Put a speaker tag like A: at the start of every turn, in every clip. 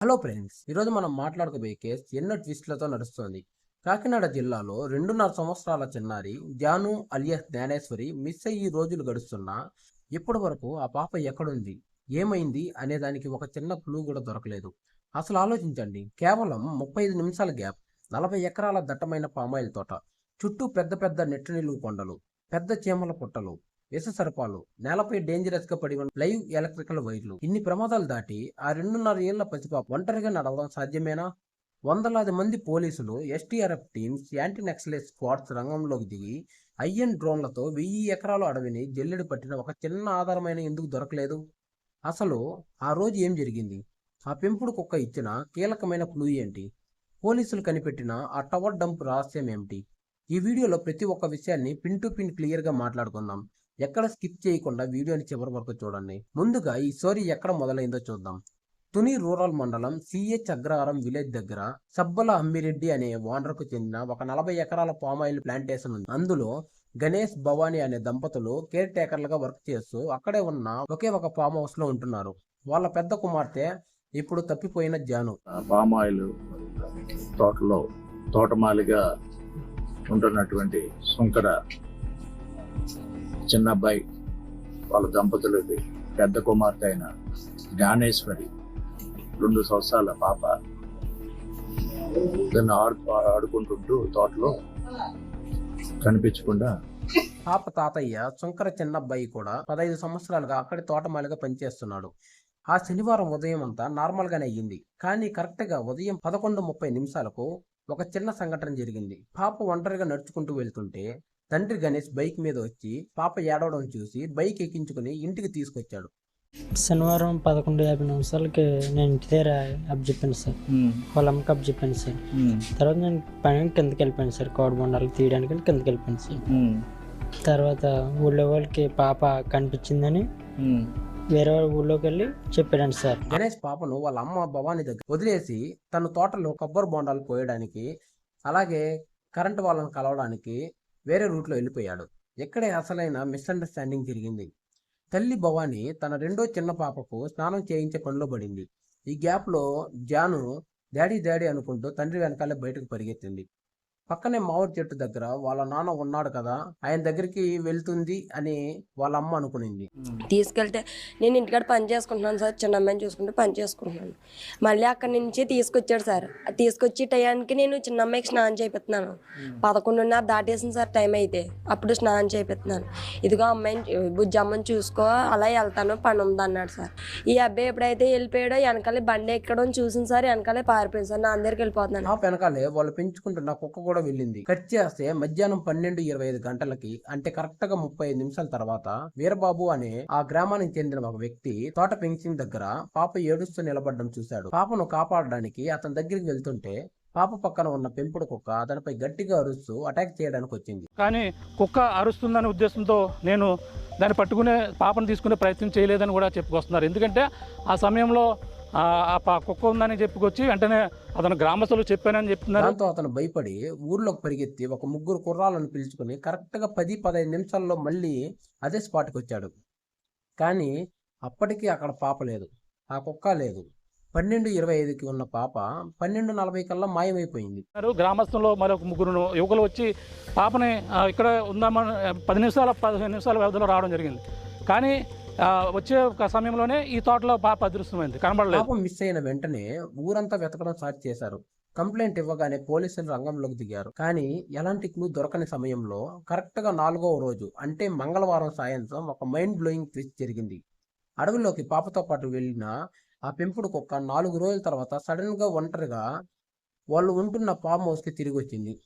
A: Hello friends, ఈరోజు మనం మాట్లాడుకోబోయే case ఎన్నో ట్విస్ట్లతో నడుస్తోంది. కాకినాడ జిల్లాలో 2.5 సంవత్సరాల చిన్నారి జాను అలియాస్ జ్ఞానేశ్వరి మిస్ అయ్యి రోజులు గడుస్తున్నా ఇప్పటి వరకు ఆ పాప ఎక్కడుంది, ఏమైంది అనే దానికి ఒక చిన్న క్లూ కూడా దొరకలేదు. అసలు ఆలోచించండి, కేవలం 35 నిమిషాల గ్యాప్, 40 ఎకరాల దట్టమైన పామాయిల్ తోట, చుట్టూ పెద్ద పెద్ద నెట్టు కొండలు, పెద్ద చీమల పుట్టలు, విష సర్పాలు, నేలపై డేంజరస్ గా పడి ఉన్న లైవ్ ఎలక్ట్రికల్ వైర్లు. ఇన్ని ప్రమాదాలు దాటి ఆ 2.5 ఏళ్ల పసిపాప ఒంటరిగా నడవడం సాధ్యమేనా? వందలాది మంది పోలీసులు, STRF teams, anti Naxalite squads రంగంలోకి దిగి ఐఎన్ డ్రోన్లతో 1000 ఎకరాల అడవిని జల్లెడ పట్టిన ఒక చిన్న ఆధారమైన ఎందుకు దొరకలేదు? అసలు ఆ రోజు ఏం జరిగింది? ఆ పెంపుడు కుక్క ఇచ్చిన కీలకమైన క్లూ ఏంటి? పోలీసులు కనిపెట్టిన ఆ టవర్ డంప్ రహస్యం ఏమిటి? ఈ వీడియోలో ప్రతి ఒక్క విషయాన్ని పిన్ టు పిన్ క్లియర్ గా మాట్లాడుకుందాం. ఎక్కడ స్కిప్ చేయకుండా వీడియోని చివరి వరకు చూడండి. ముందుగా ఈ స్టోరీ ఎక్కడ మొదలైందో చూద్దాం. తుని రూరల్ మండలం సిహెచ్ అగ్రహారం విలేజ్ దగ్గర సబ్బల అమ్మిరెడ్డి అనే ఓనర్కు చెందిన ఒక 40 ఎకరాల పామాయిల్ ప్లాంటేషన్ ఉంది. అందులో గణేష్, భవానీ అనే దంపతులు కేర్ టేకర్లుగా వర్క్ చేస్తూ అక్కడే ఉన్న ఒకే ఒక ఫామ్ హౌస్ లో ఉంటున్నారు. వాళ్ళ పెద్ద కుమార్తె ఇప్పుడు తప్పిపోయిన జాను.
B: పామాయిల్ తోటలో తోటమాలిగా ఉంటున్నటువంటి సుంకర చిన్న అబ్బాయి, వాళ్ళ దంపతులది పెద్ద కుమార్తె అయిన జ్ఞానేశ్వరి 2 సంవత్సరాల పాప దాన్ని ఆడుకుంటుంటూ తోటలో కనిపించకుండా.
A: పాప తాతయ్య సుంకర చిన్నబ్బాయి కూడా 15 సంవత్సరాలుగా అక్కడి తోటమాలిగా పనిచేస్తున్నాడు. ఆ శనివారం ఉదయం అంతా నార్మల్ గానే అయ్యింది. కానీ కరెక్ట్ గా ఉదయం 11:30 నిమిషాలకు ఒక చిన్న సంఘటన జరిగింది. పాప ఒంటరిగా నడుచుకుంటూ వెళ్తుంటే తండ్రి గణేష్ బైక్ మీద వచ్చి పాప ఏడవడం చూసి బైక్ ఎక్కించుకుని ఇంటికి తీసుకొచ్చాడు.
C: శనివారం 11:50 నేను ఇంటి దగ్గర అప్ చెప్పాను సార్. వాళ్ళ అమ్మకి అప్ చెప్పాను సార్. తర్వాత నేను పని కిందకి వెళ్ళిపోయాను సార్, కోడి బొండాలు తీయడానికి కిందకి వెళ్ళిపోయాను సార్. తర్వాత ఊళ్ళో వాళ్ళకి పాప కనిపించిందని వేరే వాళ్ళ ఊళ్ళోకి వెళ్ళి చెప్పాడు సార్.
A: గణేష్ పాపను వాళ్ళ అమ్మ భవానీ దగ్గర వదిలేసి తన తోటలో కొబ్బరి బొండాలు పోయడానికి, అలాగే కరెంటు వాళ్ళని కలవడానికి వేరే రూట్లో వెళ్ళిపోయాడు. ఇక్కడే అసలైన మిస్అండర్స్టాండింగ్ జరిగింది. తల్లి భవానీ తన రెండో చిన్న పాపకు స్నానం చేయించే పనిలో పడింది. ఈ గ్యాప్ లో జాను డాడీ డాడీ అనుకుంటూ తండ్రి వెనకాలే బయటకు పరిగెత్తింది. పక్కనే మామిడి చెట్టు దగ్గర వాళ్ళ నాన్న ఉన్నాడు కదా, ఆయన దగ్గరికి వెళ్తుంది అని వాళ్ళ అమ్మ అనుకునింది.
D: తీసుకెళ్తే నేను ఇంటికాడ పని చేసుకుంటున్నాను సార్, చిన్న అమ్మాయిని చూసుకుంటూ పని చేసుకుంటున్నాను. మళ్ళీ అక్కడి నుంచి తీసుకొచ్చాడు సార్. తీసుకొచ్చి టయానికి నేను చిన్న అమ్మాయికి స్నానం చేపిస్తున్నాను. 11:30 దాటేసింది సార్ టైం అయితే. అప్పుడు స్నానం చేపిస్తున్నాను. ఇదిగో అమ్మాయిని బుజ్జమ్మని చూసుకో, అలా వెళ్తాను, పని ఉంది అన్నాడు సార్. ఈ అబ్బాయి ఎప్పుడైతే వెళ్ళిపోయాడో వెనకాలే బండి ఎక్కడం చూసింది సార్, వెనకాలే పారిపోయింది సార్. నా అందరికి వెళ్ళిపోతున్నాను.
A: వెనకాలే వాళ్ళు పెంచుకుంటున్న కుక్క కూడా వెళ్ళింది. కట్ చేస్తే మధ్యాహ్నం 12:25 గంటలకి, అంటే కరెక్ట్ గా 35 నిమిషాల తర్వాత వీరబాబు అనే ఆ గ్రామానికి చెందిన ఒక వ్యక్తి తోట ఫెన్సింగ్ దగ్గర పాప ఏడుస్తూ నిలబడడం చూశాడు. పాపను కాపాడడానికి అతని దగ్గరికి వెళ్తుంటే పాప పక్కన ఉన్న పెంపుడు కుక్క అతనిపై గట్టిగా అరుస్తూ అటాక్ చేయడానికి వచ్చింది.
E: కానీ కుక్క అరుస్తుందనే ఉద్దేశంతో నేను దాన్ని పట్టుకునే పాపను తీసుకునే ప్రయత్నం చేయలేదని కూడా చెప్పుకొస్తున్నారు. ఎందుకంటే ఆ సమయంలో కుక్క ఉందని చెప్పుకొచ్చి వెంటనే అతను గ్రామస్తులు చెప్పానని చెప్తున్నారు.
A: దాంతో అతను భయపడి ఊర్లోకి పరిగెత్తి ఒక 3 కుర్రాలను పిలుచుకుని కరెక్ట్ గా 10-15 నిమిషాల్లో మళ్ళీ అదే స్పాట్కి వచ్చాడు. కానీ అప్పటికీ అక్కడ పాప లేదు, ఆ కుక్క లేదు. 12:25కి ఉన్న పాప 12:40 కల్లా మాయమైపోయింది.
E: గ్రామస్తుల్లో మరొక 3 యువకులు వచ్చి పాపని ఇక్కడ ఉందామని 15 నిమిషాల వ్యవధిలో రావడం జరిగింది. కానీ వచ్చే సమయంలోనే ఈ తోటలో పాప అదృశ్యమైంది, కనబడలేదు.
A: పాప మిస్ అయిన వెంటనే ఊరంతా వెతకడం స్టార్ట్ చేశారు. కంప్లైంట్ ఇవ్వగానే పోలీసులు రంగంలోకి దిగారు. కానీ ఎలాంటి క్లూ దొరకని సమయంలో కరెక్ట్ గా 4వ రోజు, అంటే మంగళవారం సాయంత్రం ఒక మైండ్ బ్లోయింగ్ ట్విస్ట్ జరిగింది. అడవిలోకి పాపతో పాటు వెళ్ళిన ఆ పెంపుడు కుక్క 4 రోజుల తర్వాత సడన్ గా ఒంటరిగా వాళ్ళు ఉంటున్న ఫామ్ హౌస్ కి తిరిగి వచ్చింది.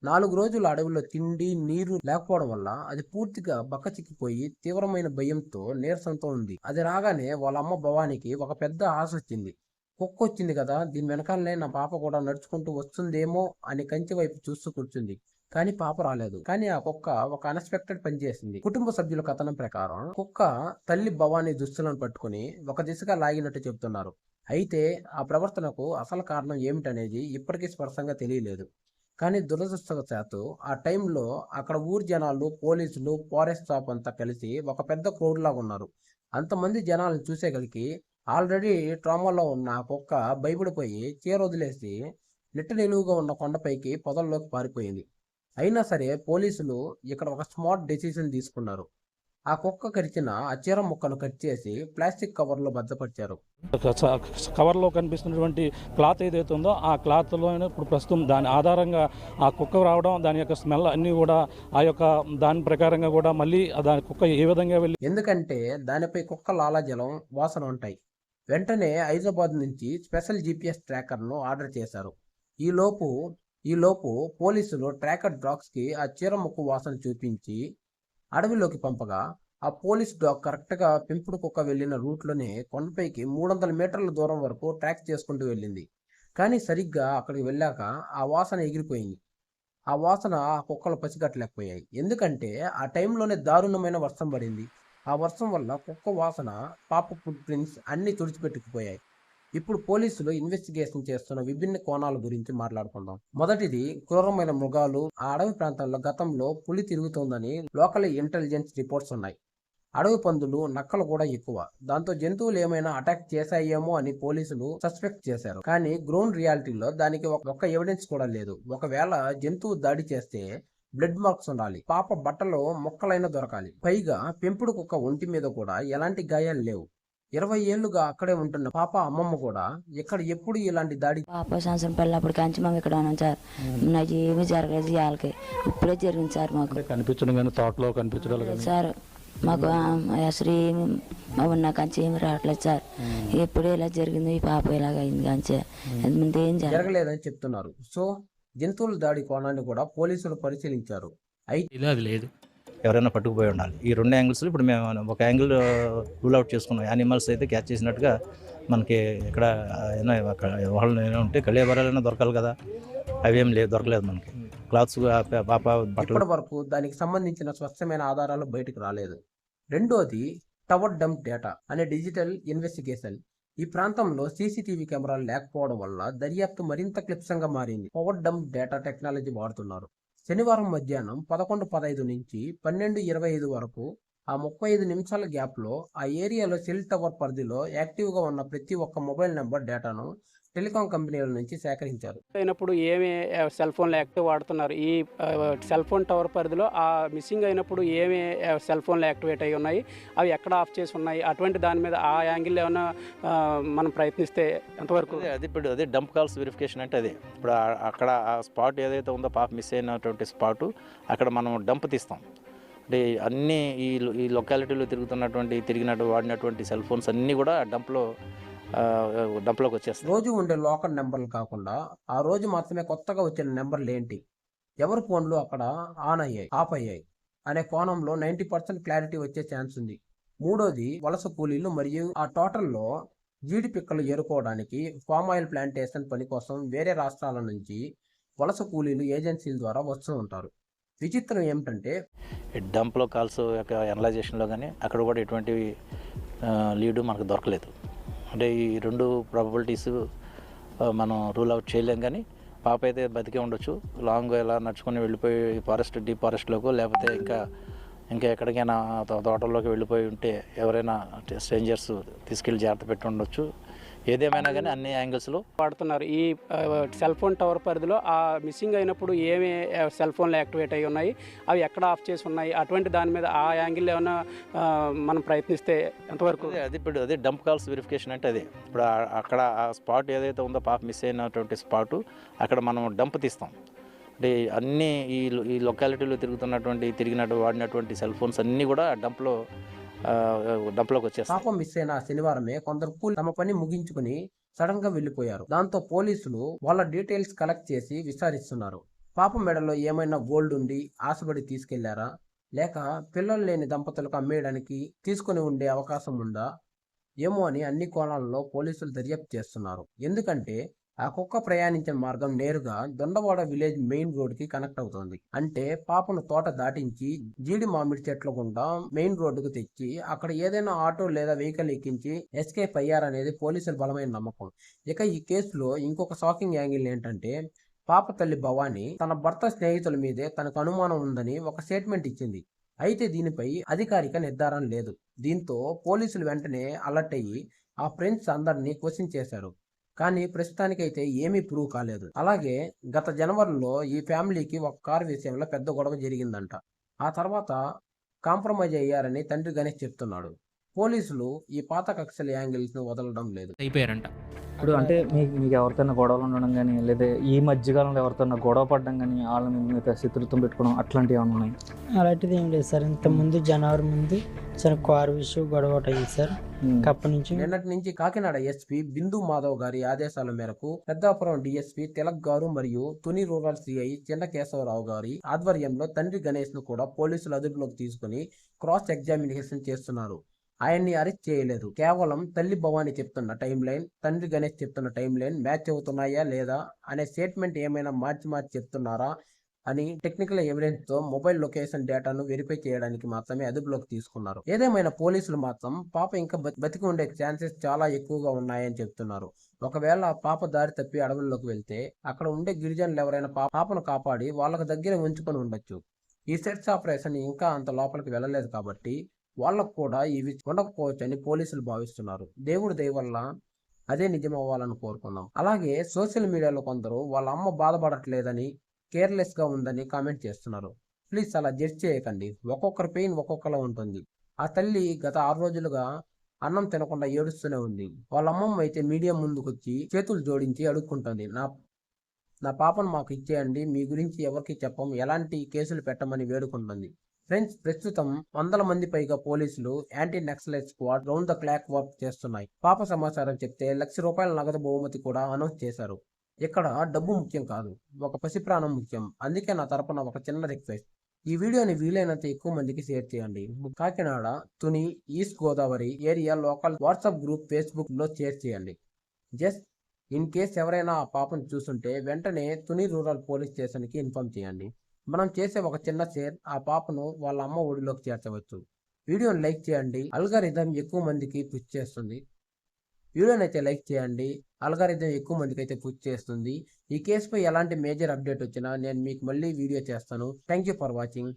A: 4 రోజులు అడవిలో తిండి నీరు లేకపోవడం వల్ల అది పూర్తిగా బక్కచిక్కిపోయి తీవ్రమైన భయంతో నీరసంతో ఉంది. అది రాగానే వాళ్ళ అమ్మ భవానికి ఒక పెద్ద ఆశ వచ్చింది. కుక్క వచ్చింది కదా, దీని వెనకాలనే నా పాప కూడా నడుచుకుంటూ వస్తుందేమో అని కంచె వైపు చూస్తూ కూర్చుంది. కానీ పాప రాలేదు. కానీ ఆ కుక్క ఒక అన్ఎక్స్పెక్టెడ్ పని చేసింది. కుటుంబ సభ్యుల కథనం ప్రకారం కుక్క తల్లి భవానీ దుస్తులను పట్టుకుని ఒక దిశగా లాగినట్టు చెబుతున్నారు. అయితే ఆ ప్రవర్తనకు అసలు కారణం ఏమిటనేది ఇప్పటికీ స్పష్టంగా తెలియలేదు. కానీ దురదృష్టవశాత్తు ఆ టైంలో అక్కడ ఊరి జనాలు, పోలీసులు, ఫారెస్ట్ స్టాఫ్ అంతా కలిసి ఒక పెద్ద క్రౌడ్ లాగా ఉన్నారు. అంతమంది జనాలను చూసేగలికి ఆల్రెడీ ట్రామాలో ఉన్న ఆ కుక్క భయపడిపోయి చీర వదిలేసి నిట్ట నిలువుగా ఉన్న కొండపైకి పొదల్లోకి పారిపోయింది. అయినా సరే పోలీసులు ఇక్కడ ఒక స్మార్ట్ డెసిషన్ తీసుకున్నారు. ఆ కుక్క కరిచిన ఆ చీర ముక్కను కట్ చేసి ప్లాస్టిక్ కవర్లో భద్రపరిచారు.
E: కవర్లో కనిపిస్తున్నటువంటి క్లాత్ ఏదైతే ఉందో ఆ క్లాత్లోనే ఇప్పుడు ప్రస్తుతం దాని ఆధారంగా ఆ కుక్క రావడం, దాని యొక్క స్మెల్ అన్నీ కూడా ఆ యొక్క దాని ప్రకారంగా కూడా మళ్ళీ దాని కుక్క ఏ విధంగా వెళ్ళి
A: ఎందుకంటే దానిపై కుక్క లాలాజలం వాసన ఉంటాయి. వెంటనే హైదరాబాద్ నుంచి స్పెషల్ జీపీఎస్ ట్రాకర్ను ఆర్డర్ చేశారు. ఈలోపు పోలీసులు ట్రాకర్ డాగ్స్కి ఆ చీర ముక్కు వాసన చూపించి అడవిలోకి పంపగా ఆ పోలీస్ డాగ్ కరెక్ట్గా పెంపుడు కుక్క వెళ్ళిన రూట్లోనే కొండపైకి 300 మీటర్ల దూరం వరకు ట్రాక్ చేసుకుంటూ వెళ్ళింది. కానీ సరిగ్గా అక్కడికి వెళ్ళాక ఆ వాసన ఎగిరిపోయింది. ఆ వాసన ఆ కుక్కలు పసిగట్టలేకపోయాయి. ఎందుకంటే ఆ టైంలోనే దారుణమైన వర్షం పడింది. ఆ వర్షం వల్ల కుక్క వాసన, పాప ఫుట్ ప్రింట్స్ అన్నీ తుడిచిపెట్టుకుపోయాయి. ఇప్పుడు పోలీసులు ఇన్వెస్టిగేషన్ చేస్తున్న విభిన్న కోణాల గురించి మాట్లాడుకుందాం. మొదటిది, క్రూరమైన మృగాలు. ఆ అడవి ప్రాంతంలో గతంలో పులి తిరుగుతోందని లోకల్ ఇంటెలిజెన్స్ రిపోర్ట్స్ ఉన్నాయి. అడవి పందులు, నక్కలు కూడా ఎక్కువ. దాంతో జంతువులు ఏమైనా అటాక్ చేశాయేమో అని పోలీసులు సస్పెక్ట్ చేశారు. కానీ గ్రౌండ్ రియాలిటీలో దానికి ఒక్క ఎవిడెన్స్ కూడా లేదు. ఒకవేళ జంతువు దాడి చేస్తే బ్లడ్ మార్క్స్ ఉండాలి, పాప బట్టలో మొక్కలైనా దొరకాలి. పైగా పెంపుడు కుక్క ఒంటి మీద కూడా ఎలాంటి గాయాలు లేవు. 20 ఏళ్లుగా అక్కడే ఉంటున్న పాప అమ్మమ్మ కూడా ఇక్కడ ఎప్పుడు ఇలాంటి దాడి
F: పాప సంవత్సరం పిల్లప్పుడు కంచి మేము ఇక్కడ ఉన్నాం సార్. నాకు ఏమీ జరగలేదు వాళ్ళకి. ఇప్పుడే జరిగింది సార్ మాకు
E: కనిపించడం కానీ తోటలో కనిపించడం కానీ
F: సార్. మాకు అసలు ఏమి ఉన్న కంచి ఏమి రావట్లేదు సార్. ఎప్పుడు ఇలా జరిగింది, ఈ పాప ఇలాగ అయింది కంచి ఎంతమంది ఏం
A: జరగలేదని చెప్తున్నారు. సో జంతువుల దాడి కోణాన్ని కూడా పోలీసులు పరిశీలించారు. అయితే
G: అది లేదు.
H: ఎవరైనా పట్టుకుపోయి ఉండాలి. ఈ 2 యాంగిల్స్లో ఇప్పుడు మేము ఒక యాంగిల్ రూల్ అవుట్ చేసుకున్నాం. యానిమల్స్ అయితే క్యాచ్ చేసినట్టుగా మనకి ఇక్కడ ఏమైనా వాళ్ళు ఏమైనా ఉంటే కళేబరాలైనా దొరకాలి కదా, అవేం లేదు, దొరకలేదు మనకి. క్లాత్స్, పాప బట్టలు
A: ఇప్పటి వరకు దానికి సంబంధించిన స్పష్టమైన ఆధారాలు బయటకు రాలేదు. రెండోది, టవర్ డంప్ డేటా అనే డిజిటల్ ఇన్వెస్టిగేషన్. ఈ ప్రాంతంలో సీసీటీవీ కెమెరాలు లేకపోవడం వల్ల దర్యాప్తు మరింత క్లిప్సంగా మారింది. పవర్ డంప్ డేటా టెక్నాలజీ వాడుతున్నారు. శనివారం మధ్యాహ్నం 11:15 నుంచి 12:25 వరకు ఆ 35 నిమిషాల గ్యాప్లో ఆ ఏరియాలో సెల్ టవర్ పరిధిలో యాక్టివ్గా ఉన్న ప్రతి ఒక్క మొబైల్ నెంబర్ డేటాను టెలికాం కంపెనీల నుంచి సేకరించారు.
I: అయినప్పుడు ఏమి సెల్ ఫోన్లు యాక్టివ్ వాడుతున్నారు, ఈ సెల్ ఫోన్ టవర్ పరిధిలో ఆ మిస్సింగ్ అయినప్పుడు ఏమి సెల్ ఫోన్లు యాక్టివేట్ అయి ఉన్నాయి, అవి ఎక్కడ ఆఫ్ చేసి ఉన్నాయి, అటువంటి దాని మీద ఆ యాంగిల్ ఏమైనా మనం ప్రయత్నిస్తే ఎంతవరకు?
H: అది ఇప్పుడు అదే డంప్ కాల్స్ వెరిఫికేషన్ అంటే అదే. ఇప్పుడు అక్కడ ఆ స్పాట్ ఏదైతే ఉందో పాప మిస్ అయినటువంటి స్పాటు, అక్కడ మనం డంప్ తీస్తాం. అంటే అన్నీ ఈ లొకాలిటీలో వాడినటువంటి సెల్ ఫోన్స్ అన్నీ కూడా డంప్లోకి వచ్చేస్తాయి.
A: రోజు ఉండే లోకల్ నెంబర్లు కాకుండా ఆ రోజు మాత్రమే కొత్తగా వచ్చిన నెంబర్లు ఏంటి, ఎవరి ఫోన్లు అక్కడ ఆన్ అయ్యాయి, ఆఫ్ అయ్యాయి అనే కోణంలో 90% క్లారిటీ వచ్చే ఛాన్స్ ఉంది. మూడోది, వలస కూలీలు మరియు ఆ టోటల్లో జీడి పిక్కలు ఏరుకోవడానికి పామ్ ఆయిల్ ప్లాంటేషన్ పని కోసం వేరే రాష్ట్రాల నుంచి వలస కూలీలు ఏజెన్సీల ద్వారా వస్తూ ఉంటారు. విచిత్రం ఏమిటంటే
H: డంప్లో కాల్స్ యొక్క అనలైజేషన్లో కానీ అక్కడ కూడా ఎటువంటి లీడు మనకు దొరకలేదు. అంటే ఈ 2 ప్రాబబిలిటీస్ మనం రూల్ అవుట్ చేయలేం. కానీ పాప అయితే బతికే ఉండొచ్చు. లాంగ్ ఎలా నడుచుకొని వెళ్ళిపోయి డీప్ ఫారెస్ట్లోకి, లేకపోతే ఇంకా ఎక్కడికైనా తోటల్లోకి వెళ్ళిపోయి ఉంటే ఎవరైనా స్ట్రేంజర్స్ తీసుకెళ్ళి జాగ్రత్త పెట్టి ఉండొచ్చు. ఏదేమైనా కానీ అన్ని యాంగిల్స్లో
I: వాడుతున్నారు. ఈ సెల్ ఫోన్ టవర్ పరిధిలో ఆ మిస్సింగ్ అయినప్పుడు ఏమి సెల్ ఫోన్లు యాక్టివేట్ అయి ఉన్నాయి, అవి ఎక్కడ ఆఫ్ చేసి ఉన్నాయి, అటువంటి దాని మీద ఆ యాంగిల్ ఏమైనా మనం ప్రయత్నిస్తే ఎంతవరకు?
H: అది ఇప్పుడు అదే డంప్ కాల్స్ వెరిఫికేషన్ అంటే అదే. ఇప్పుడు అక్కడ ఆ స్పాట్ ఏదైతే ఉందో పాప మిస్ అయినటువంటి స్పాటు, అక్కడ మనం డంప్ తీస్తాం. అంటే అన్నీ ఈ లొకాలిటీలో వాడినటువంటి సెల్ ఫోన్స్ అన్నీ కూడా డంప్లోకి వచ్చేస్తాయి.
A: పాపం మిస్ అయిన శనివారమే కొందరు కూలి తమ పని ముగించుకుని సడన్ గా వెళ్లిపోయారు. దాంతో పోలీసులు వాళ్ళ డీటెయిల్స్ కలెక్ట్ చేసి విచారిస్తున్నారు. పాప మెడలో ఏమైనా గోల్డ్ ఉండి ఆశపడి తీసుకెళ్లారా, లేక పిల్లలు లేని దంపతులకు అమ్మేయడానికి తీసుకుని ఉండే అవకాశం ఉందా ఏమో అని అన్ని కోణాలలో పోలీసులు దర్యాప్తు చేస్తున్నారు. ఎందుకంటే ఆ కుక్క ప్రయాణించిన మార్గం నేరుగా దొండవాడ విలేజ్ మెయిన్ రోడ్ కి కనెక్ట్ అవుతుంది. అంటే పాపను తోట దాటించి జీడి మామిడి చెట్ల గుండా మెయిన్ రోడ్డుకు తెచ్చి అక్కడ ఏదైనా ఆటో లేదా వెహికల్ ఎక్కించి ఎస్కేప్ అయ్యారనేది పోలీసుల బలమైన నమ్మకం. ఇక ఈ కేసులో ఇంకొక షాకింగ్ యాంగిల్ ఏంటంటే పాప తల్లి భవానీ తన భర్త స్నేహితుల మీదే తనకు అనుమానం ఉందని ఒక స్టేట్మెంట్ ఇచ్చింది. అయితే దీనిపై అధికారిక నిర్ధారణ లేదు. దీంతో పోలీసులు వెంటనే అలర్ట్ అయ్యి ఆ ఫ్రెండ్స్ అందరినీ క్వశ్చన్ చేశారు, కానీ ప్రస్తుతానికైతే ఏమీ ప్రూవ్ కాలేదు. అలాగే గత జనవరిలో ఈ ఫ్యామిలీకి ఒక కారు విషయంలో పెద్ద గొడవ జరిగిందంట. ఆ తర్వాత కాంప్రమైజ్ అయ్యారని తండ్రి గణేష్ చెప్తున్నాడు. పోలీసులు ఈ పాత కక్షల యాంగిల్స్ ను వదలడం లేదు.
G: అయిపోయారంట.
J: ఇప్పుడు అంటే మీకు ఎవరితోనా గొడవలు ఉండడం కానీ, లేదా ఈ మధ్యకాలంలో ఎవరితోనా గొడవ పడడం కానీ, వాళ్ళ మీద శత్రుత్వం పెట్టుకోవడం అట్లాంటివి ఏమైనా ఉన్నాయి?
C: అలాంటిది ఏం లేదు సార్. ఇంతకుముందు జనవరి ముందు సార్ కారు విషయం గొడవ ఒకటి అయింది సార్. అప్పటి నుంచి
A: నిన్నటి నుంచి కాకినాడ ఎస్పీ బిందు మాధవ్ గారి ఆదేశాల మేరకు పెద్దాపురం డిఎస్పీ తిలక్ గారు మరియు తుని రూరల్ సిఐ చిన్న కేశవరావు గారి ఆధ్వర్యంలో తండ్రి గణేష్ ను కూడా పోలీసులు అదుపులోకి తీసుకుని క్రాస్ ఎగ్జామినేషన్ చేస్తున్నారు. ఆయన్ని అరెస్ట్ చేయలేదు. కేవలం తల్లి భవాని చెప్తున్న టైం లైన్, తండ్రి గణేష్ చెప్తున్న టైం లైన్ మ్యాచ్ అవుతున్నాయా లేదా అనే స్టేట్మెంట్ ఏమైనా మార్చి చెప్తున్నారా అని టెక్నికల్ ఎవిడెన్స్ తో మొబైల్ లొకేషన్ డేటాను వెరిఫై చేయడానికి మాత్రమే అదుపులోకి తీసుకున్నారు. ఏదేమైనా పోలీసులు మాత్రం పాప ఇంకా బతికి ఉండే ఛాన్సెస్ చాలా ఎక్కువగా ఉన్నాయని చెప్తున్నారు. ఒకవేళ పాప దారి తప్పి అడవుల్లోకి వెళ్తే అక్కడ ఉండే గిరిజనులు ఎవరైనా పాపను కాపాడి వాళ్ళకు దగ్గర ఉంచుకొని ఉండొచ్చు. ఈ సెర్చ్ ఆపరేషన్ ఇంకా అంత లోపలికి వెళ్ళలేదు కాబట్టి వాళ్ళకు కూడా ఇవి ఉండకపోవచ్చని పోలీసులు భావిస్తున్నారు. దేవుడి దయ వల్ల అదే నిజం అవ్వాలని కోరుకుందాం. అలాగే సోషల్ మీడియాలో కొందరు వాళ్ళ అమ్మ బాధపడట్లేదని, కేర్లెస్ గా ఉందని కామెంట్ చేస్తున్నారు. ప్లీజ్ అలా జడ్జ్ చేయకండి. ఒక్కొక్కరి పెయిన్ ఒక్కొక్కలా ఉంటుంది. ఆ తల్లి గత 6 రోజులుగా అన్నం తినకుండా ఏడుస్తూనే ఉంది. వాళ్ళ అమ్మమ్మ అయితే మీడియా ముందుకొచ్చి చేతులు జోడించి అడుక్కుంటుంది, నా పాపను మాకు ఇచ్చేయండి, మీ గురించి ఎవరికి చెప్పం, ఎలాంటి కేసులు పెట్టమని వేడుకుంటుంది. ఫ్రెండ్స్, ప్రస్తుతం 100 మంది పైగా పోలీసులు anti naxalite squad round the clock work చేస్తున్నాయి. పాప సమాచారం చెప్తే ₹1,00,000 నగదు బహుమతి కూడా అనౌన్స్ చేశారు. ఇక్కడ డబ్బు ముఖ్యం కాదు, ఒక పసిప్రాణం ముఖ్యం. అందుకే నా తరపున ఒక చిన్న రిక్వెస్ట్, ఈ వీడియోని వీలైనంత ఎక్కువ మందికి షేర్ చేయండి. Kakinada, Tuni, east Godavari area local WhatsApp group Facebook లో షేర్ చేయండి. జస్ట్ ఇన్ కేస్ ఎవరైనా ఆ పాపను చూస్తుంటే వెంటనే తుని రూరల్ పోలీస్ స్టేషన్ కి ఇన్ఫార్మ్ చేయండి. మనం చేసే ఒక చిన్న షేర్ ఆ పాపను వాళ్ళ అమ్మ ఒడిలోకి చేర్చవచ్చు. వీడియోని లైక్ చేయండి, అల్గారిథం ఎక్కువ మందికి పుష్ చేస్తుంది. వీడియోని అయితే లైక్ చేయండి, అల్గారిథం ఎక్కువ మందికి అయితే పుష్ చేస్తుంది. ఈ కేసుపై ఎలాంటి మేజర్ అప్డేట్ వచ్చినా నేను మీకు మళ్ళీ వీడియో చేస్తాను. Thank you for watching.